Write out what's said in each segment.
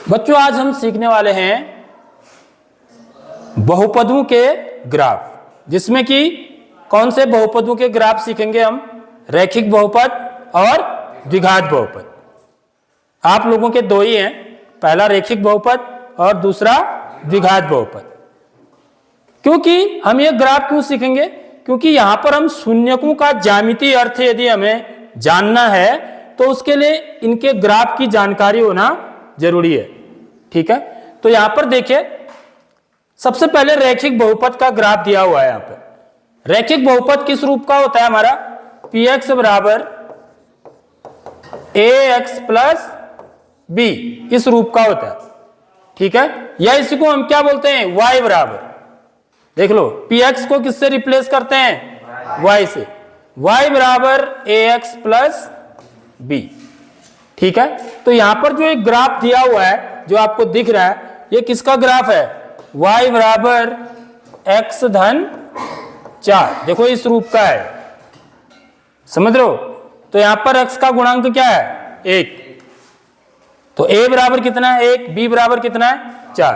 बच्चों आज हम सीखने वाले हैं बहुपदों के ग्राफ, जिसमें कि कौन से बहुपदों के ग्राफ सीखेंगे हम? रैखिक बहुपद और द्विघात बहुपद। आप लोगों के दो ही हैं, पहला रैखिक बहुपद और दूसरा द्विघात बहुपद। क्योंकि हम ये ग्राफ क्यों सीखेंगे? क्योंकि यहां पर हम शून्यकों का ज्यामितीय अर्थ यदि हमें जानना है तो उसके लिए इनके ग्राफ की जानकारी होना जरूरी है। ठीक है, तो यहां पर देखिए, सबसे पहले रैखिक बहुपद का ग्राफ दिया हुआ है। यहां पर रैखिक बहुपद किस रूप का होता है? हमारा px बराबर ax प्लस b, इस रूप का होता है। ठीक है, या इसी को हम क्या बोलते हैं? y बराबर, देख लो, px को किससे रिप्लेस करते हैं? y से। y बराबर ax प्लस b। ठीक है, तो यहां पर जो एक ग्राफ दिया हुआ है जो आपको दिख रहा है, ये किसका ग्राफ है? y बराबर x धन 4। देखो इस रूप का है, समझ रहे हो? तो यहां पर x का गुणांक क्या है? 1। तो a बराबर कितना है? 1। b बराबर कितना है? 4।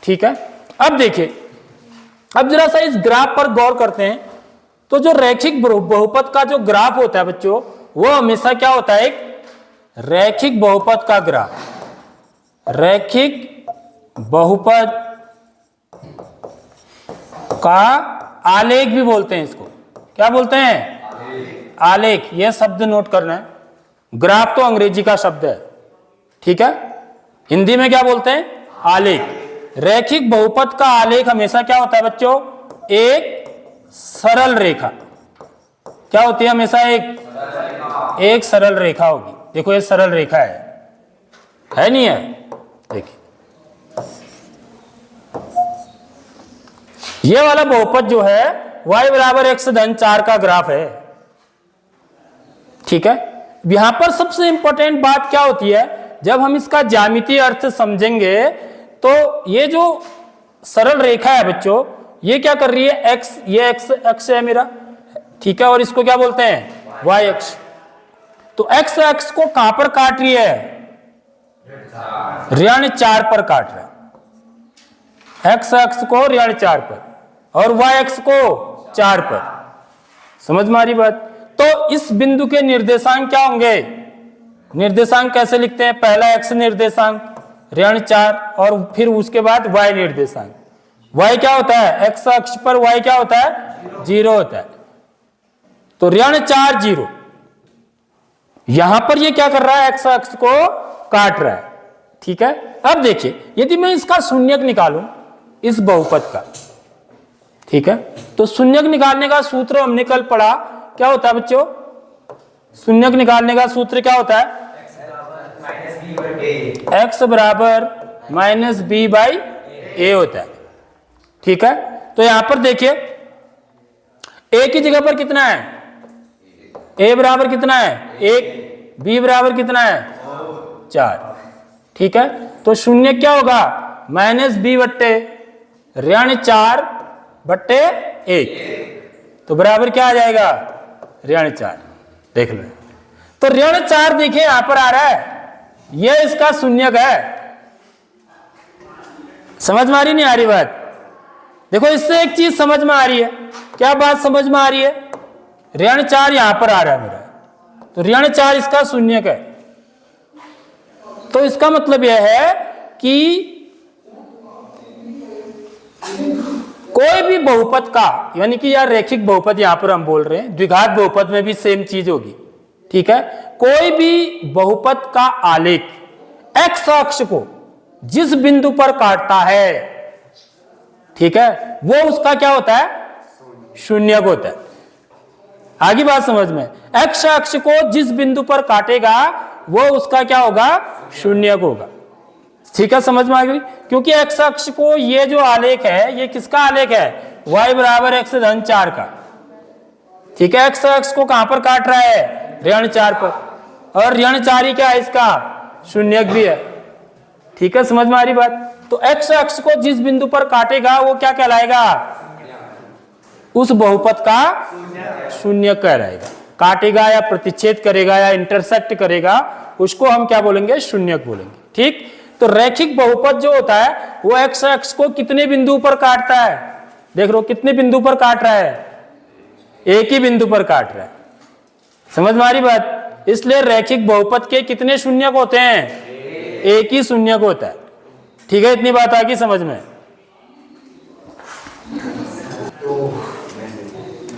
ठीक है, अब देखिए, अब जरा सा इस ग्राफ पर गौर करते हैं। तो जो रैखिक बहुपद का जो ग्राफ होता है बच्चों, वो हमेशा क्या होता है? एक रैखिक बहुपद का ग्राफ, रैखिक बहुपद का आलेख भी बोलते हैं इसको। क्या बोलते हैं? आलेख। यह शब्द नोट करना है। ग्राफ तो अंग्रेजी का शब्द है, ठीक है? हिंदी में क्या बोलते हैं? आलेख। रैखिक बहुपद का आलेख हमेशा क्या होता है बच्चों? एक सरल रेखा। क्या होती है? हमेशा एक सरल रेखा होगी। देखो ये सरल रेखा है नहीं है? देखिए, ये वाला बहुपद जो है y बराबर x धन 4 का ग्राफ है। ठीक है, यहां पर सबसे इंपॉर्टेंट बात क्या होती है? जब हम इसका ज्यामितीय अर्थ समझेंगे तो ये जो सरल रेखा है बच्चों, ये क्या कर रही है? x, ये x अक्ष है मेरा, ठीक है, और इसको क्या बोलते हैं? y अक्ष। तो x अक्ष को कहां पर काट रही है? ऋण 4 पर काट रहा है। x अक्ष को ऋण 4 पर और y अक्ष को 4 पर। समझ में आ रही बात? तो इस बिंदु के निर्देशांक क्या होंगे? निर्देशांक कैसे लिखते हैं? पहला x निर्देशांक ऋण 4 और फिर उसके बाद y निर्देशांक। y क्या होता है? x अक्ष पर y क्या होता है? 0 होता है। तो ऋण 4 0। यहां पर ये क्या कर रहा है? x अक्ष को काट रहा है। ठीक है, अब देखिए, यदि मैं इसका शून्यक निकालूं इस बहुपद का, ठीक है, तो शून्यक निकालने का सूत्र हमने कल पढ़ा। क्या होता है बच्चों? शून्यक निकालने का सूत्र क्या होता है? x बराबर माइनस बी बाई ए होता है। ठीक है, तो यहां पर देखिए, a की जगह पर कितना है? a बराबर कितना है? 1। b बराबर कितना है? 4। ठीक है, तो शून्य क्या होगा? माइनस बी बट्टे ऋण 4 बट्टे 1। तो बराबर क्या आ जाएगा? ऋण 4। देख लो, तो ऋण 4 देखिए यहां पर आ रहा है, यह इसका शून्यक है। समझ में आ रही नहीं आ रही बात? देखो, इससे एक चीज समझ में आ रही है। क्या बात समझ में आ रही है? ऋण 4 यहां पर आ रहा है मेरा, तो ऋण 4 इसका शून्यक है। तो इसका मतलब यह है कि कोई भी बहुपद का, यानी कि यार रैखिक बहुपद यहां पर हम बोल रहे हैं, द्विघात बहुपद में भी सेम चीज होगी। ठीक है, कोई भी बहुपद का आलेख x अक्ष को जिस बिंदु पर काटता है, ठीक है, वो उसका क्या होता है? शून्यक होता है। आगे बात समझ में? x अक्ष को जिस बिंदु पर काटेगा वो उसका क्या होगा? शून्यक होगा। ठीक है, समझ में आ गई? क्योंकि x अक्ष को ये जो आलेख है, ये किसका आलेख है? y बराबर x धन 4 का। ठीक है, x अक्ष को कहां पर काट रहा है? ऋण 4 पर, और ऋण 4 ही क्या है? इसका शून्यक भी है। ठीक है, समझ में आ रही बात? तो x अक्ष को जिस बिंदु पर काटेगा वो क्या कहलाएगा? उस बहुपद का शून्यक कहलाएगा। काटेगा या प्रतिच्छेद करेगा या इंटरसेक्ट करेगा, उसको हम क्या बोलेंगे? शून्यक बोलेंगे। ठीक, तो रैखिक बहुपद जो होता है वो एक्स अक्ष को कितने बिंदु पर काटता है? देख लो कितने बिंदु पर काट रहा है, एक ही बिंदु पर काट रहा है। समझ में आ रही बात? इसलिए रैखिक बहुपद के कितने शून्यक होते हैं? एक ही शून्यक होता है। ठीक है, इतनी बात आ गई समझ में।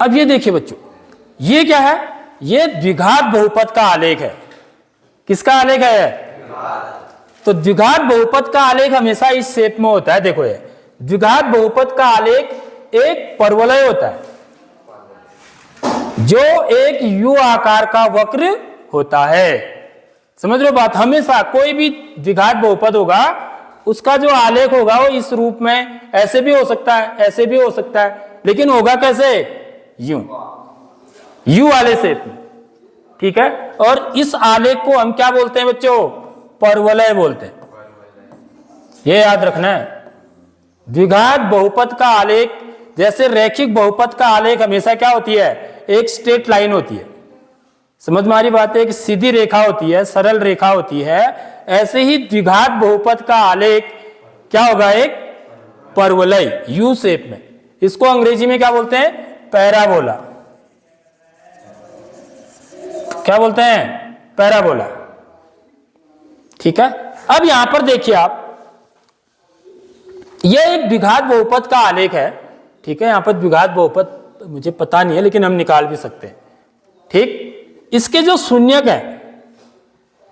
अब ये देखिए बच्चों, ये क्या है? ये द्विघात बहुपद का आलेख है। किसका आलेख है? तो द्विघात बहुपद का आलेख हमेशा इस शेप में होता है। देखो ये द्विघात बहुपद का आलेख एक परवलय होता है जो एक यू आकार का वक्र होता है। समझ लो बात? हमेशा कोई भी द्विघात बहुपद होगा उसका जो आलेख होगा वो इस रूप में, ऐसे भी हो सकता है, ऐसे भी हो सकता है, लेकिन होगा कैसे? यूं, यू वाले शेप में। ठीक है, और इस आलेख को हम क्या बोलते हैं बच्चों? परवलय बोलते हैं। ये याद रखना है। द्विघात बहुपद का आलेख, जैसे रैखिक बहुपद का आलेख हमेशा क्या होती है? एक स्ट्रेट लाइन होती है। समझ में आ रही बात है? एक सीधी रेखा होती है, सरल रेखा होती है। ऐसे ही द्विघात बहुपद का आलेख क्या होगा? एक परवलय, यू शेप में। इसको अंग्रेजी में क्या बोलते हैं? पैराबोला। क्या बोलते हैं? पैराबोला। ठीक है, अब यहां पर देखिए आप, यह एक द्विघात बहुपद का आलेख है। ठीक है, यहां पर द्विघात बहुपद मुझे पता नहीं है, लेकिन हम निकाल भी सकते हैं। ठीक, इसके जो शून्यक है,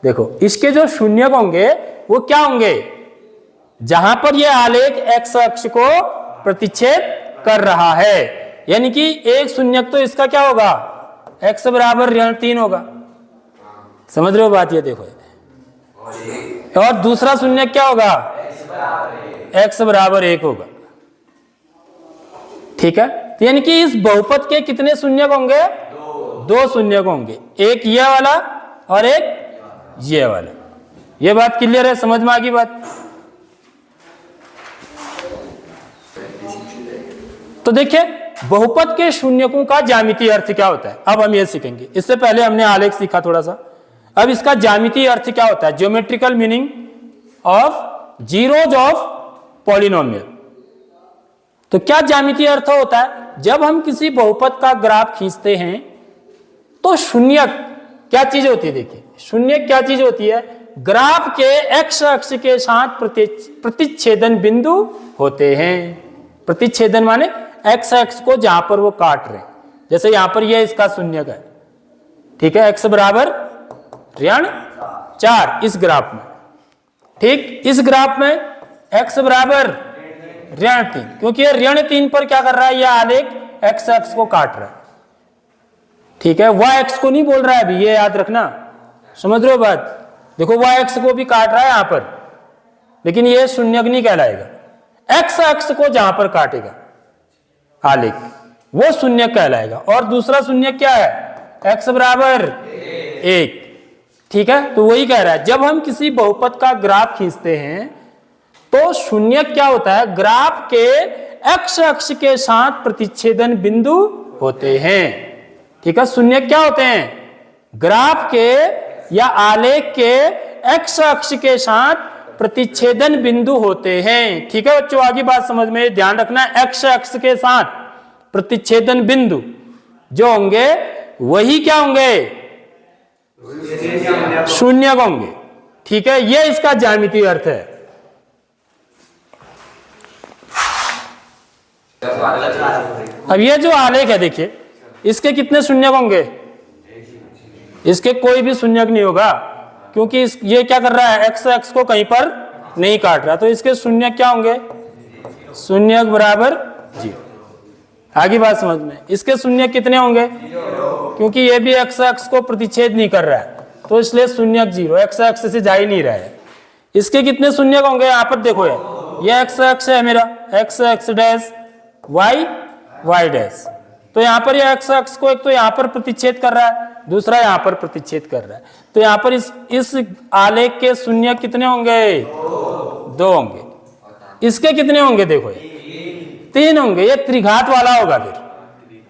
देखो इसके जो शून्यक होंगे वो क्या होंगे? जहां पर यह आलेख एक्स अक्ष को प्रतिच्छेद कर रहा है, यानी कि एक शून्यक तो इसका क्या होगा? x बराबर ऋण 3 होगा। समझ रहे हो बात? ये देखो, और दूसरा शून्यक क्या होगा? x बराबर 1 होगा। ठीक है, तो यानी कि इस बहुपद के कितने शून्यक होंगे? दो शून्यक होंगे, एक ये वाला और एक ये वाला। ये बात क्लियर है? समझ में आ गई बात? तो देखिए बहुपद के शून्यकों का ज्यामितीय अर्थ क्या होता है, अब हम ये सीखेंगे। इससे पहले हमने आलेख सीखा थोड़ा सा, अब इसका ज्यामितीय अर्थ क्या होता है? Geometrical meaning of zeros of polynomial. तो क्या ज्यामितीय अर्थ होता है? जब हम किसी बहुपद का ग्राफ खींचते हैं तो शून्यक क्या चीज होती है? देखिए शून्यक क्या चीज होती है? ग्राफ के एक्स अक्ष के साथ प्रतिच्छेदन बिंदु होते हैं। प्रतिच्छेदन माने एक्स अक्ष को जहां पर वो काट रहे हैं। जैसे यहां पर ये इसका शून्यक है। ठीक है, x बराबर ऋण 4 इस ग्राफ में। ठीक, इस ग्राफ में x बराबर ऋण 3, क्योंकि ये ऋण 3 पर क्या कर रहा है? यह आलेख x अक्ष को काट रहा है। ठीक है, y अक्ष को नहीं बोल रहा है अभी, ये याद रखना। समझ रहे हो बात? देखो y अक्ष को भी काट रहा है यहां पर, लेकिन ये शून्यक नहीं कहलाएगा। x अक्ष को जहां पर काटेगा आलेख वो शून्यक कहलाएगा। और दूसरा शून्यक क्या है? x बराबर 1। ठीक है, तो वही कह रहा है, जब हम किसी बहुपद का ग्राफ खींचते हैं तो शून्यक क्या होता है? ग्राफ के x अक्ष के साथ प्रतिच्छेदन बिंदु होते हैं। ठीक है, शून्यक क्या होते हैं? ग्राफ के या आलेख के x अक्ष के साथ प्रतिच्छेदन बिंदु होते हैं। ठीक है बच्चों, आगे बात समझ में ध्यान रखना है। x अक्ष के साथ प्रतिच्छेदन बिंदु जो होंगे वही क्या होंगे? शून्यक होंगे। ठीक है, यह इसका ज्यामितीय अर्थ है। अब ये जो आलेख है देखिए, इसके कितने शून्यक होंगे? इसके कोई भी शून्यक नहीं होगा, क्योंकि ये क्या कर रहा है? एक्स एक्स को कहीं पर नहीं काट रहा, तो इसके शून्यक क्या होंगे? शून्यक बराबर 0। आगे बात समझ में। इसके शून्यक कितने होंगे? क्योंकि ये भी एक्स एक्स को प्रतिच्छेद नहीं कर रहा है, तो इसलिए शून्यक 0, एक्स एक्स से जा ही नहीं रहा है। इसके कितने शून्यक होंगे? यहाँ पर देखो, ये एक्स एक्स है मेरा, x x dash y y dash. तो यहाँ पर ये एक्स एक्स को एक तो यहाँ पर प्रतिच्छेद कर रहा है, दूसरा यहाँ पर प्रतिच्छेद कर रहा है। तो यहाँ पर इस आलेख के शून्यक कितने होंगे? 2 होंगे। इसके कितने होंगे? देखो ये 3 होंगे। ये त्रिघात वाला होगा। फिर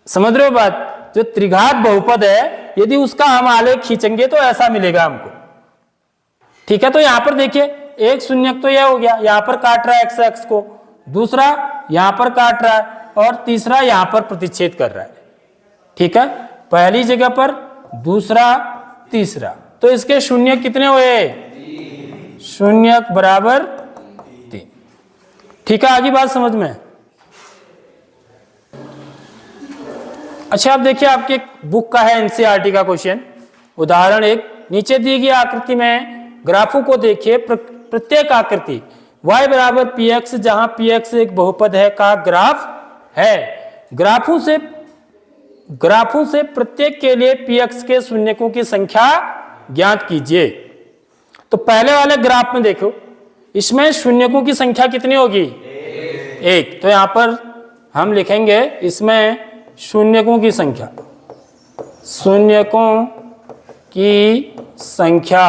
समझ रहे हो बात? जो त्रिघात बहुपद है, यदि उसका हम आलेख खींचेंगे तो ऐसा मिलेगा हमको। ठीक है, तो यहां पर देखिए एक शून्यक तो यह हो गया, यहां पर काट रहा है एक्स एक्स को, दूसरा यहां पर काट रहा है, और तीसरा यहां पर प्रतिच्छेद कर रहा है। ठीक है, पहली जगह पर, दूसरा, तीसरा, तो इसके शून्य कितने हुए? शून्यक बराबर 3। ठीक है, आगे बात समझ में? अच्छा, अब देखिए आपके बुक का है एनसीईआरटी का क्वेश्चन, उदाहरण 1, नीचे दी गई आकृति में ग्राफों को देखिए। प्रत्येक आकृति y बराबर px, जहां px एक बहुपद है, का ग्राफ है। ग्राफों से प्रत्येक के लिए px के शून्यकों की संख्या ज्ञात कीजिए। तो पहले वाले ग्राफ में देखो, इसमें शून्यकों की संख्या कितनी होगी? 1। तो यहां पर हम लिखेंगे इसमें शून्यकों की संख्या, शून्यकों की संख्या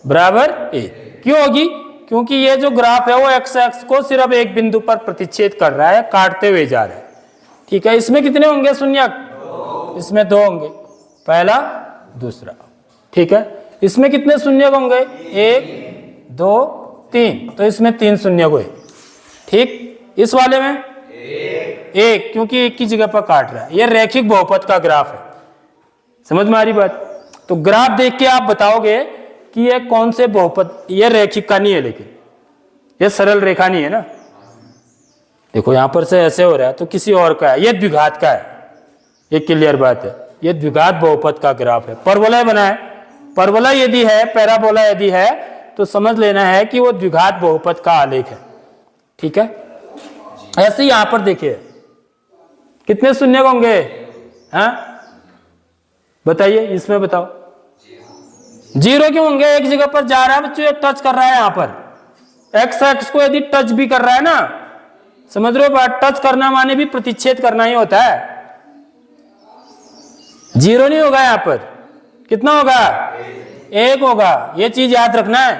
बराबर 1। क्यों होगी? क्योंकि ये जो ग्राफ है वो एक्स एक्स को सिर्फ एक बिंदु पर प्रतिच्छेद कर रहा है, काटते हुए जा रहा है। ठीक है, इसमें कितने होंगे शून्यक? इसमें 2 होंगे, पहला, दूसरा। ठीक है, इसमें कितने शून्यक होंगे? 1, 2, 3, तो इसमें 3 शून्यक हुए। ठीक, इस वाले में 1, क्योंकि एक की जगह पर काट रहा है। यह रैखिक बहुपद का ग्राफ है। समझ में आ रही बात? तो ग्राफ देख के आप बताओगे कि ये कौन से बहुपद, ये रैखिक का नहीं है, लेकिन ये सरल रेखा नहीं है ना। देखो यहां पर से ऐसे हो रहा है तो किसी और का है, ये द्विघात का है, ये क्लियर बात है। ये द्विघात बहुपद का ग्राफ है। परवलय बना है, परवलय यदि है, पैराबोला यदि है, तो समझ लेना है कि वो द्विघात बहुपद का आलेख है। ठीक है, ऐसे ही यहां पर देखिए कितने शून्य होंगे? हाँ बताइए, इसमें बताओ। 0 क्यों होंगे? एक जगह पर जा रहा है बच्चों, एक टच कर रहा है। यहां पर एक्स एक्स को यदि टच भी कर रहा है ना, समझ रहे हो बात? टच करना माने भी प्रतिच्छेद करना ही होता है। 0 नहीं होगा यहां पर, कितना होगा? 1 होगा। ये चीज याद रखना है,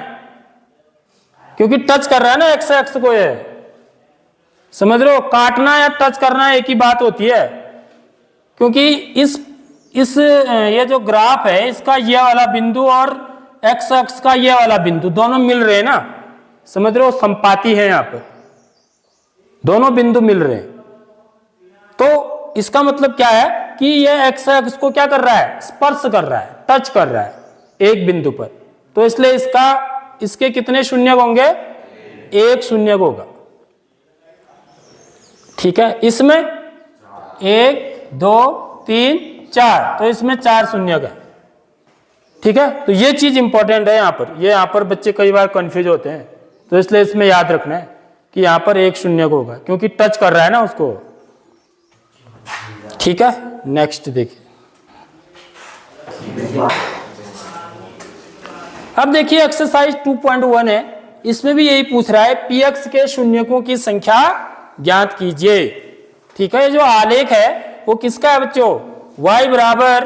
क्योंकि टच कर रहा है ना एक्स एक्स को। ये समझ रहे हो, काटना या टच करना एक ही बात होती है। क्योंकि इस ये जो ग्राफ है, इसका ये वाला बिंदु और एक्स एक्स का ये वाला बिंदु दोनों मिल रहे हैं ना, समझ रहे हो, संपाती है। यहां पर दोनों बिंदु मिल रहे हैं, तो इसका मतलब क्या है कि ये एक्स एक्स को क्या कर रहा है? स्पर्श कर रहा है, टच कर रहा है एक बिंदु पर। तो इसलिए इसके कितने शून्य होंगे? 1 शून्य होगा। ठीक है, इसमें 1, 2, 3, 4, तो इसमें 4 शून्य है। ठीक है, तो ये चीज इंपॉर्टेंट है यहां पर। ये यहां पर बच्चे कई बार कंफ्यूज होते हैं, तो इसलिए इसमें याद रखना है कि यहां पर 1 शून्य होगा, क्योंकि टच कर रहा है ना उसको। ठीक है, नेक्स्ट देखिए। अब देखिए एक्सरसाइज 2.1 है, इसमें भी यही पूछ रहा है, px के शून्यकों की संख्या ज्ञात कीजिए। ठीक है, ये जो आलेख है वो किसका है बच्चों? y बराबर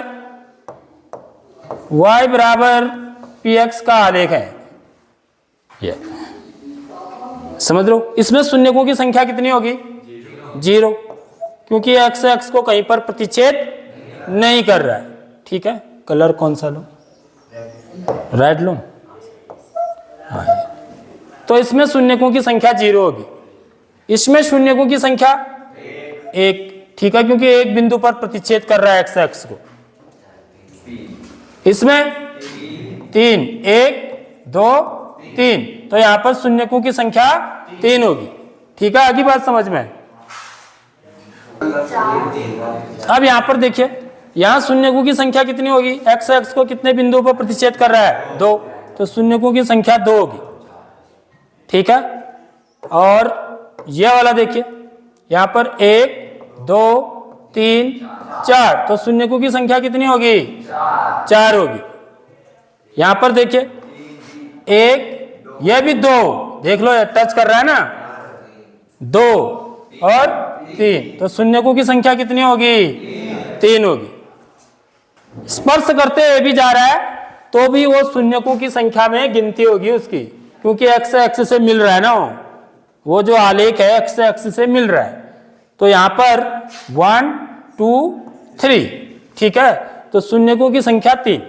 px का आलेख है। ये समझ लो, इसमें शून्यकों की संख्या कितनी होगी? 0, क्योंकि x x को कहीं पर प्रतिच्छेद नहीं कर रहा है। ठीक है, कलर कौन सा लो? रेड लो। तो इसमें शून्यकों की संख्या 0 होगी, इसमें शून्यकों की संख्या 1। ठीक है, क्योंकि एक बिंदु पर प्रतिच्छेद कर रहा है एक्स एक्स को। इसमें 3, 1, 2, 3, तो यहां पर शून्यकों की संख्या 3 होगी। ठीक है, आगे बात समझ में? अब यहां पर देखिए, यहां शून्यकों की संख्या कितनी होगी? एक्स एक्स को कितने बिंदुओं पर प्रतिच्छेद कर रहा है? 2, तो शून्यकों की संख्या 2 होगी। ठीक है, और यह वाला देखिए, यहां पर 1, 2, 3, 4, तो शून्यकों की संख्या कितनी होगी? 4 होगी। यहां पर देखिए 1, यह भी 2, देख लो टच कर रहा है ना, 2 और 3, तो शून्यकों की संख्या कितनी होगी? 3 होगी। स्पर्श करते हुए भी जा रहा है तो भी वो शून्यकों की संख्या में गिनती होगी उसकी, क्योंकि एक्स एक्स से मिल रहा है ना, वो जो आलेख है एक्स एक्स से मिल रहा है। तो यहां पर 1, 2, 3, ठीक है, तो शून्यकों की संख्या 3।